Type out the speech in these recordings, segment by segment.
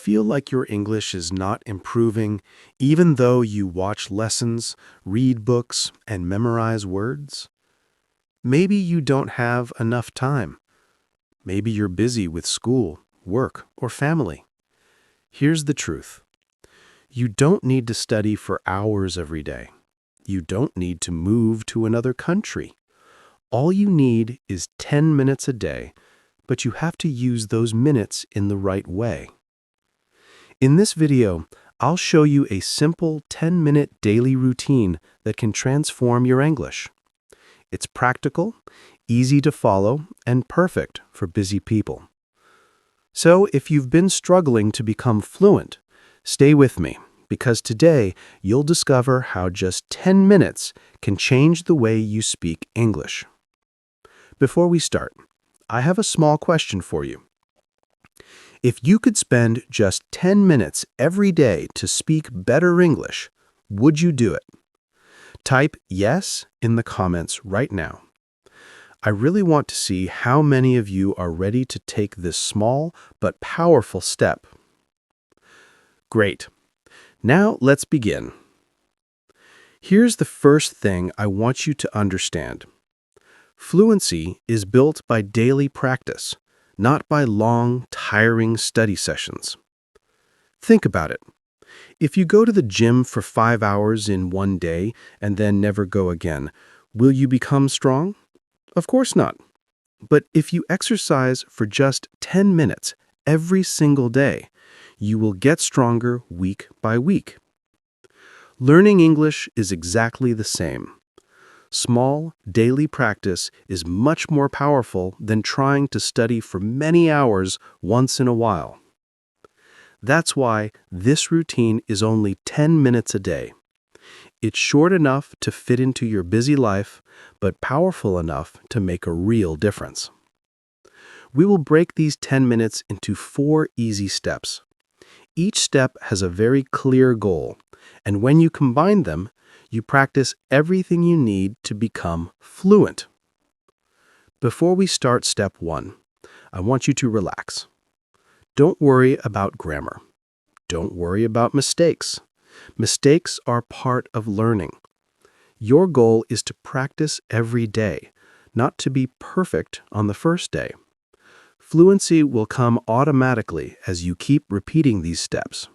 feel like your English is not improving even though you watch lessons, read books, and memorize words? Maybe you don't have enough time. Maybe you're busy with school, work, or family. Here's the truth. You don't need to study for hours every day. You don't need to move to another country. All you need is 10 minutes a day, but you have to use those minutes in the right way. In this video, I'll show you a simple 10-minute daily routine that can transform your English. It's practical, easy to follow, and perfect for busy people. So if you've been struggling to become fluent, stay with me, because today you'll discover how just 10 minutes can change the way you speak English. Before we start, I have a small question for you. If you could spend just 10 minutes every day to speak better English, would you do it? Type yes in the comments right now. I really want to see how many of you are ready to take this small but powerful step. Great. Now let's begin. Here's the first thing I want you to understand. Fluency is built by daily practice, not by long, tiring study sessions. Think about it. If you go to the gym for 5 hours in one day and then never go again, will you become strong? Of course not. But if you exercise for just 10 minutes every single day, you will get stronger week by week. Learning English is exactly the same. Small, daily practice is much more powerful than trying to study for many hours once in a while. That's why this routine is only 10 minutes a day. It's short enough to fit into your busy life, but powerful enough to make a real difference. We will break these 10 minutes into 4 easy steps. Each step has a very clear goal, and when you combine them, you practice everything you need to become fluent. Before we start step 1, I want you to relax. Don't worry about grammar. Don't worry about mistakes. Mistakes are part of learning. Your goal is to practice every day, not to be perfect on the first day. Fluency will come automatically as you keep repeating these steps.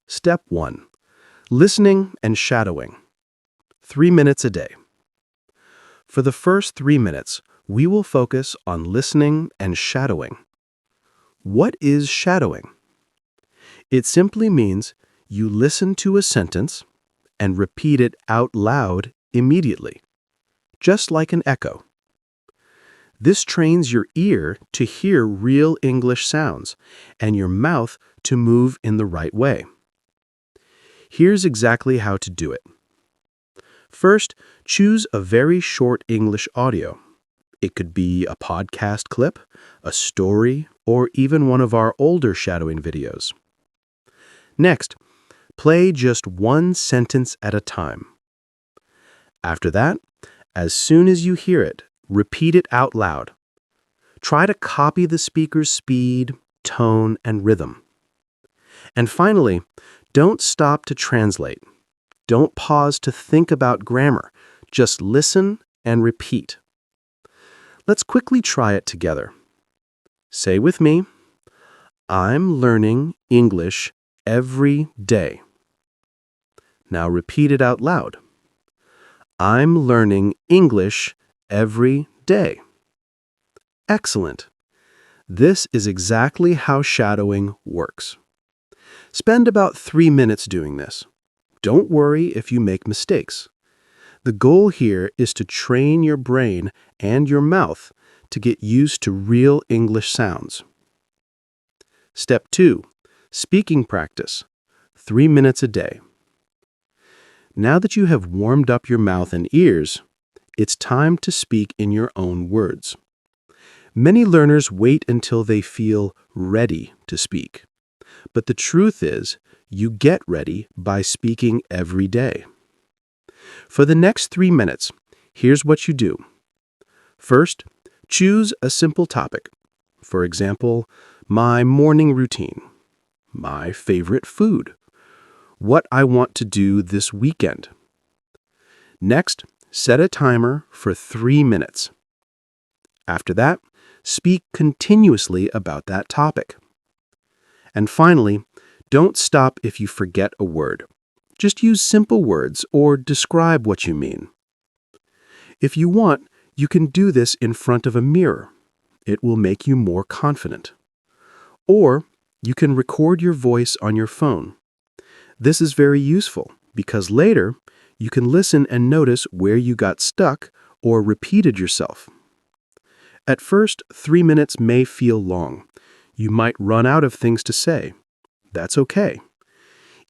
Step 1. Listening and shadowing. 3 minutes a day. For the first 3 minutes, we will focus on listening and shadowing. What is shadowing? It simply means you listen to a sentence and repeat it out loud immediately, just like an echo. This trains your ear to hear real English sounds and your mouth to move in the right way. Here's exactly how to do it. First, choose a very short English audio. It could be a podcast clip, a story, or even one of our older shadowing videos. Next, play just one sentence at a time. After that, as soon as you hear it, repeat it out loud. Try to copy the speaker's speed, tone, and rhythm. And finally, don't stop to translate. Don't pause to think about grammar. Just listen and repeat. Let's quickly try it together. Say with me, I'm learning English every day. Now repeat it out loud. I'm learning English every day. Excellent. This is exactly how shadowing works. Spend about 3 minutes doing this. Don't worry if you make mistakes. The goal here is to train your brain and your mouth to get used to real English sounds. Step 2. Speaking practice. 3 minutes a day. Now that you have warmed up your mouth and ears, it's time to speak in your own words. Many learners wait until they feel ready to speak. But the truth is, you get ready by speaking every day. For the next 3 minutes, here's what you do. First, choose a simple topic. For example, my morning routine. my favorite food, what I want to do this weekend. Next, set a timer for 3 minutes. After that, speak continuously about that topic. And finally, don't stop if you forget a word. Just use simple words or describe what you mean. If you want, you can do this in front of a mirror. It will make you more confident. Or you can record your voice on your phone. This is very useful because later you can listen and notice where you got stuck or repeated yourself. At first, 3 minutes may feel long. You might run out of things to say. That's okay.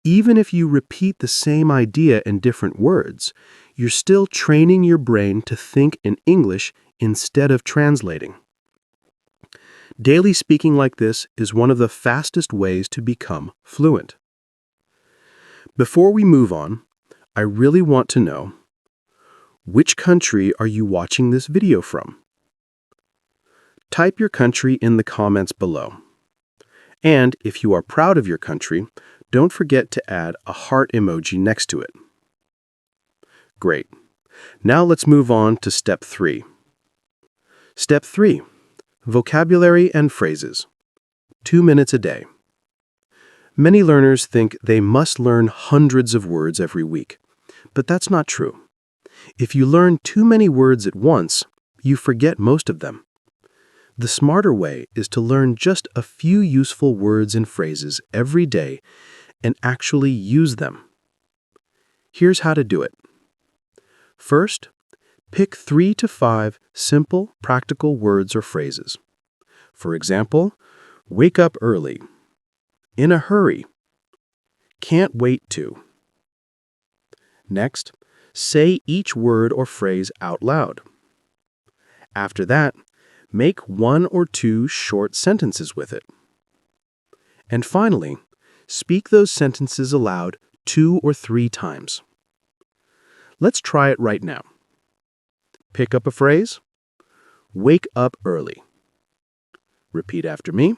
Even if you repeat the same idea in different words, you're still training your brain to think in English instead of translating. Daily speaking like this is one of the fastest ways to become fluent. Before we move on, I really want to know, which country are you watching this video from? Type your country in the comments below. And if you are proud of your country, don't forget to add a heart emoji next to it. Great. Now let's move on to Step 3. Step 3. Vocabulary and phrases. 2 minutes a day. Many learners think they must learn hundreds of words every week, but that's not true. If you learn too many words at once, you forget most of them. The smarter way is to learn just a few useful words and phrases every day and actually use them. Here's how to do it. First, pick 3 to 5 simple, practical words or phrases. For example, wake up early, in a hurry, can't wait to. Next, say each word or phrase out loud. After that, make 1 or 2 short sentences with it. And finally, speak those sentences aloud 2 or 3 times. Let's try it right now. Pick up a phrase. Wake up early. Repeat after me.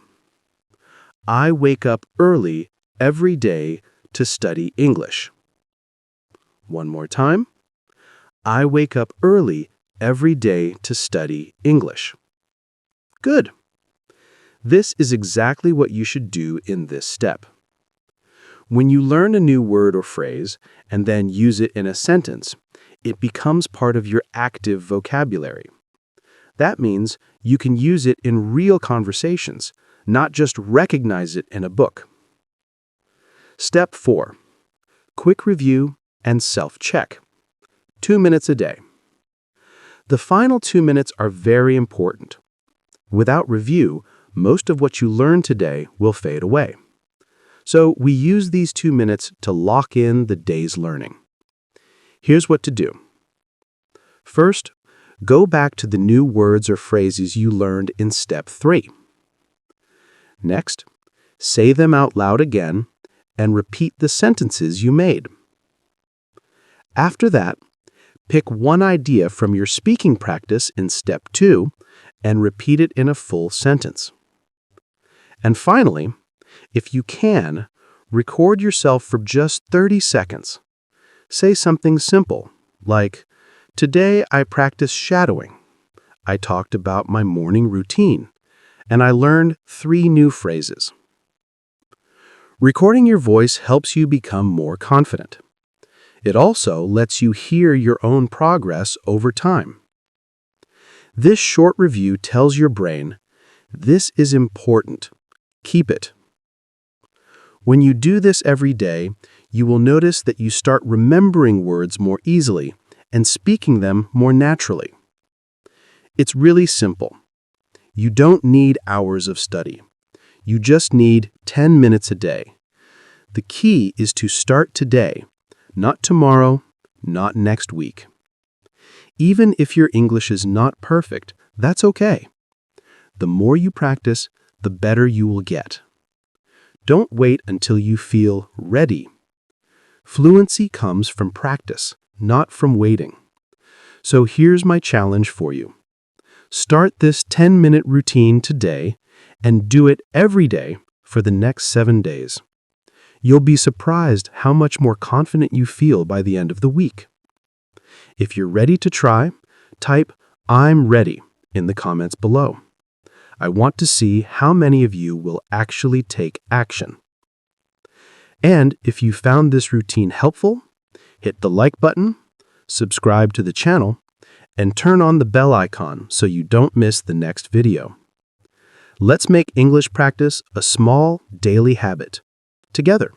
I wake up early every day to study English. One more time. I wake up early every day to study English. Good. This is exactly what you should do in this step. When you learn a new word or phrase and then use it in a sentence, it becomes part of your active vocabulary. That means you can use it in real conversations, not just recognize it in a book. Step 4. Quick review and self-check. 2 minutes a day. The final 2 minutes are very important. Without review, most of what you learn today will fade away. So we use these 2 minutes to lock in the day's learning. Here's what to do. First, go back to the new words or phrases you learned in Step 3. Next, say them out loud again and repeat the sentences you made. After that, pick one idea from your speaking practice in Step 2 and repeat it in a full sentence. And finally, if you can, record yourself for just 30 seconds. Say something simple, like, "Today I practiced shadowing. I talked about my morning routine, and I learned 3 new phrases." Recording your voice helps you become more confident. It also lets you hear your own progress over time. This short review tells your brain, "This is important. Keep it." When you do this every day, you will notice that you start remembering words more easily and speaking them more naturally. It's really simple. You don't need hours of study. You just need 10 minutes a day. The key is to start today, not tomorrow, not next week. Even if your English is not perfect, that's okay. The more you practice, the better you will get. Don't wait until you feel ready. Fluency comes from practice, not from waiting. So here's my challenge for you. Start this 10-minute routine today and do it every day for the next 7 days. You'll be surprised how much more confident you feel by the end of the week. If you're ready to try, type "I'm ready" in the comments below. I want to see how many of you will actually take action. And if you found this routine helpful, hit the like button, subscribe to the channel, and turn on the bell icon so you don't miss the next video. Let's make English practice a small daily habit together.